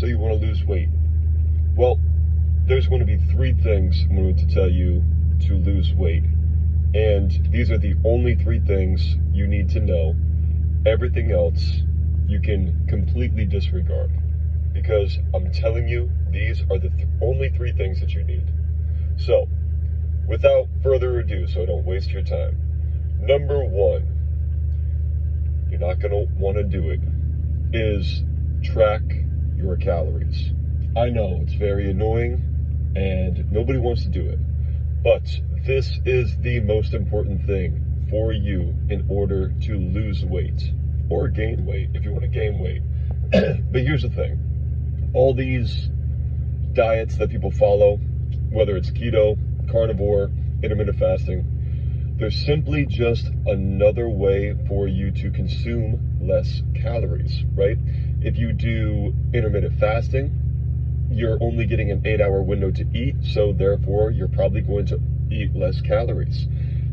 so you want to lose weight. Well, there's going to be 3 things I'm going to tell you to lose weight. And these are the only 3 things you need to know. Everything else you can completely disregard. Because I'm telling you, these are the only 3 things that you need. So, without further ado, so I don't waste your time. Number 1, you're not going to want to do it, is track your calories. I know it's very annoying and nobody wants to do it, but this is the most important thing for you in order to lose weight or gain weight if you want to gain weight. But here's the thing, all these diets that people follow, whether it's keto, carnivore, intermittent fasting, they're simply just another way for you to consume less calories, right? If you do intermittent fasting, you're only getting an 8-hour window to eat, so therefore you're probably going to eat less calories.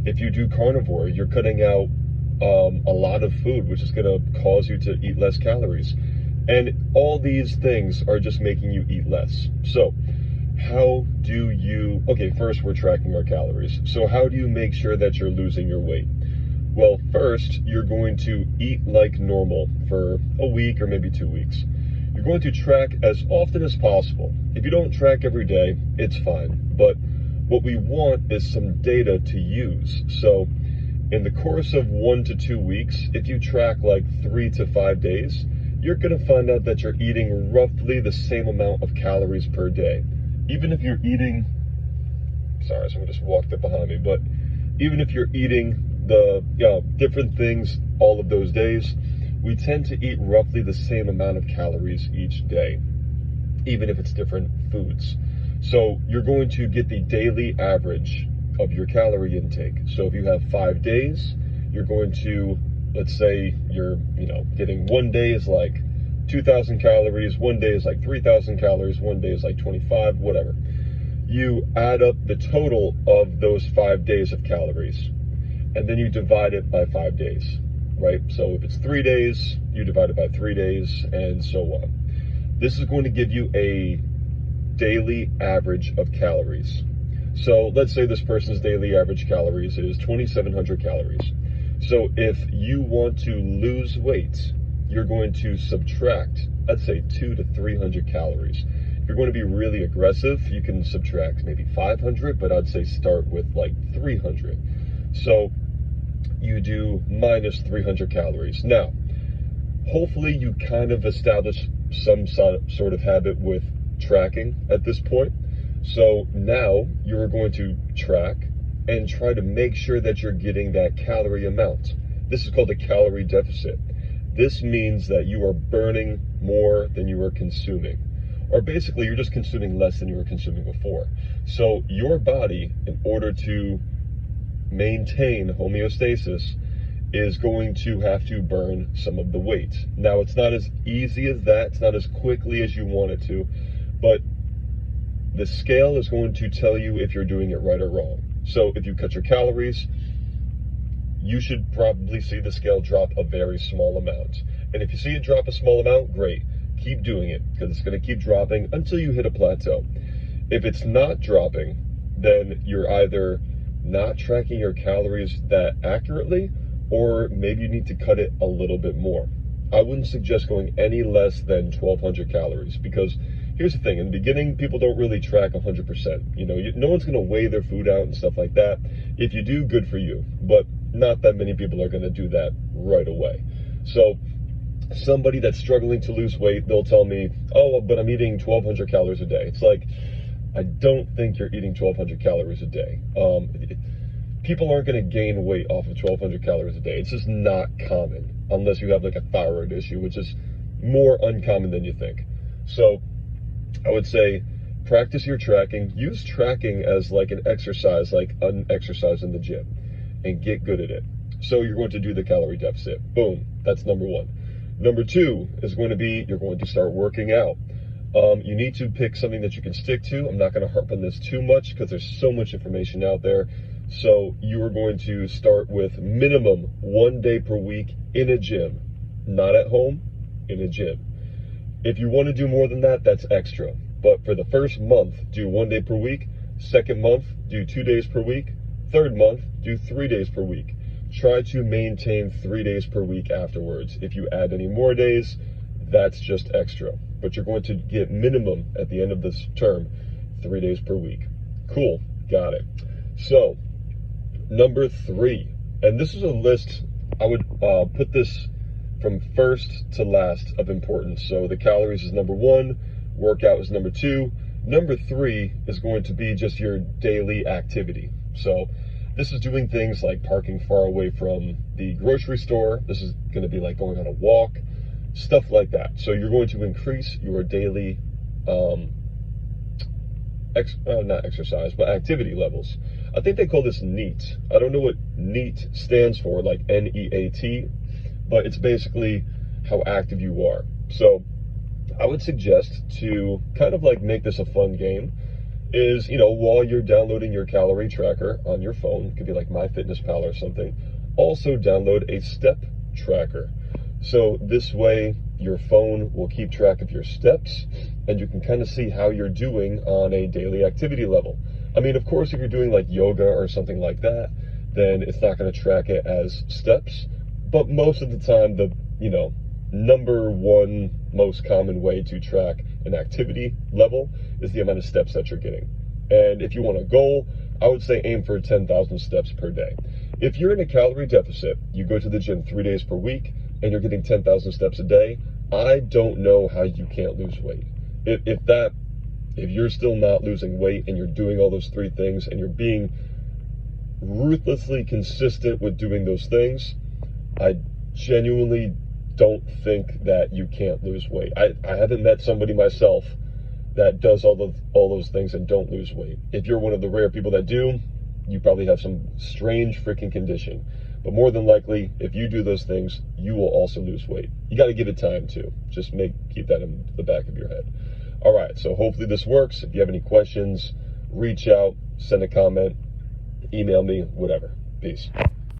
If you do carnivore, you're cutting out a lot of food, which is going to cause you to eat less calories. And all these things are just making you eat less. So how do you, okay, first we're tracking our calories. So how do you make sure that you're losing your weight? Well, first, you're going to eat like normal for a week or maybe 2 weeks. You're going to track as often as possible. If you don't track every day, it's fine. But what we want is some data to use. So in the course of 1 to 2 weeks, if you track like 3 to 5 days, you're going to find out that you're eating roughly the same amount of calories per day. Even if you're eating, sorry, someone just walked up behind me, but even if you're eating the different things all of those days, we tend to eat roughly the same amount of calories each day, even if it's different foods. So you're going to get the daily average of your calorie intake. So if you have 5 days, you're going to, let's say you're, getting 1 day is like 2,000 calories, 1 day is like 3,000 calories, 1 day is like 25, whatever. You add up the total of those 5 days of calories, and then you divide it by 5 days, right? So if it's 3 days, you divide it by 3 days, and so on. This is going to give you a daily average of calories. So let's say this person's daily average calories is 2,700 calories. So if you want to lose weight, you're going to subtract, I'd say 200 to 300 calories. If you're going to be really aggressive, you can subtract maybe 500, but I'd say start with like 300. So you do minus 300 calories. Now, hopefully you kind of establish some sort of habit with tracking at this point. So now you're going to track and try to make sure that you're getting that calorie amount. This is called a calorie deficit. This means that you are burning more than you are consuming. Or basically, you're just consuming less than you were consuming before. So your body, in order to maintain homeostasis, is going to have to burn some of the weight. Now, it's not as easy as that. It's not as quickly as you want it to. But the scale is going to tell you if you're doing it right or wrong. So if you cut your calories, you should probably see the scale drop a very small amount. And if you see it drop a small amount, great. Keep doing it, because it's going to keep dropping until you hit a plateau. If it's not dropping, then you're either not tracking your calories that accurately, or maybe you need to cut it a little bit more. I wouldn't suggest going any less than 1,200 calories, because here's the thing, in the beginning, people don't really track 100%. No one's going to weigh their food out and stuff like that. If you do, good for you, but not that many people are going to do that right away. So somebody that's struggling to lose weight, they'll tell me, oh, but I'm eating 1,200 calories a day. It's like, I don't think you're eating 1,200 calories a day. People aren't going to gain weight off of 1,200 calories a day. It's just not common, unless you have like a thyroid issue, which is more uncommon than you think. So I would say practice your tracking. Use tracking as like an exercise in the gym, and get good at it. So you're going to do the calorie deficit. Boom. That's number 1. Number 2 is going to be, you're going to start working out. You need to pick something that you can stick to. I'm not going to harp on this too much because there's so much information out there. So you are going to start with minimum 1 day per week in a gym, not at home, in a gym. If you want to do more than that, that's extra. But for the first month, do 1 day per week. Second month, do 2 days per week. Third month, do 3 days per week. Try to maintain 3 days per week afterwards. If you add any more days, that's just extra. But you're going to get minimum at the end of this term, 3 days per week. Cool, got it. So, number 3, and this is a list, I would put this from first to last of importance. So the calories is number 1, workout is number 2. Number 3 is going to be just your daily activity. So this is doing things like parking far away from the grocery store. This is going to be like going on a walk, stuff like that. So you're going to increase your daily, not exercise, but activity levels. I think they call this NEAT. I don't know what NEAT stands for, like N-E-A-T, but it's basically how active you are. So I would suggest to kind of like make this a fun game is, you know, while you're downloading your calorie tracker on your phone, it could be like MyFitnessPal or something, also download a step tracker. So this way your phone will keep track of your steps and you can kind of see how you're doing on a daily activity level. I mean, of course, if you're doing like yoga or something like that, then it's not going to track it as steps. But most of the time, the, you know, number one most common way to track an activity level is the amount of steps that you're getting. And if you want a goal, I would say aim for 10,000 steps per day. If you're in a calorie deficit, you go to the gym 3 days per week and you're getting 10,000 steps a day, I don't know how you can't lose weight. If you're still not losing weight and you're doing all those 3 things and you're being ruthlessly consistent with doing those things, I genuinely don't think that you can't lose weight. I haven't met somebody myself that does all those things and don't lose weight. If you're one of the rare people that do, you probably have some strange freaking condition. But more than likely, if you do those things, you will also lose weight. You got to give it time too. Just keep that in the back of your head. All right, so hopefully this works. If you have any questions, reach out, send a comment, email me, whatever. Peace.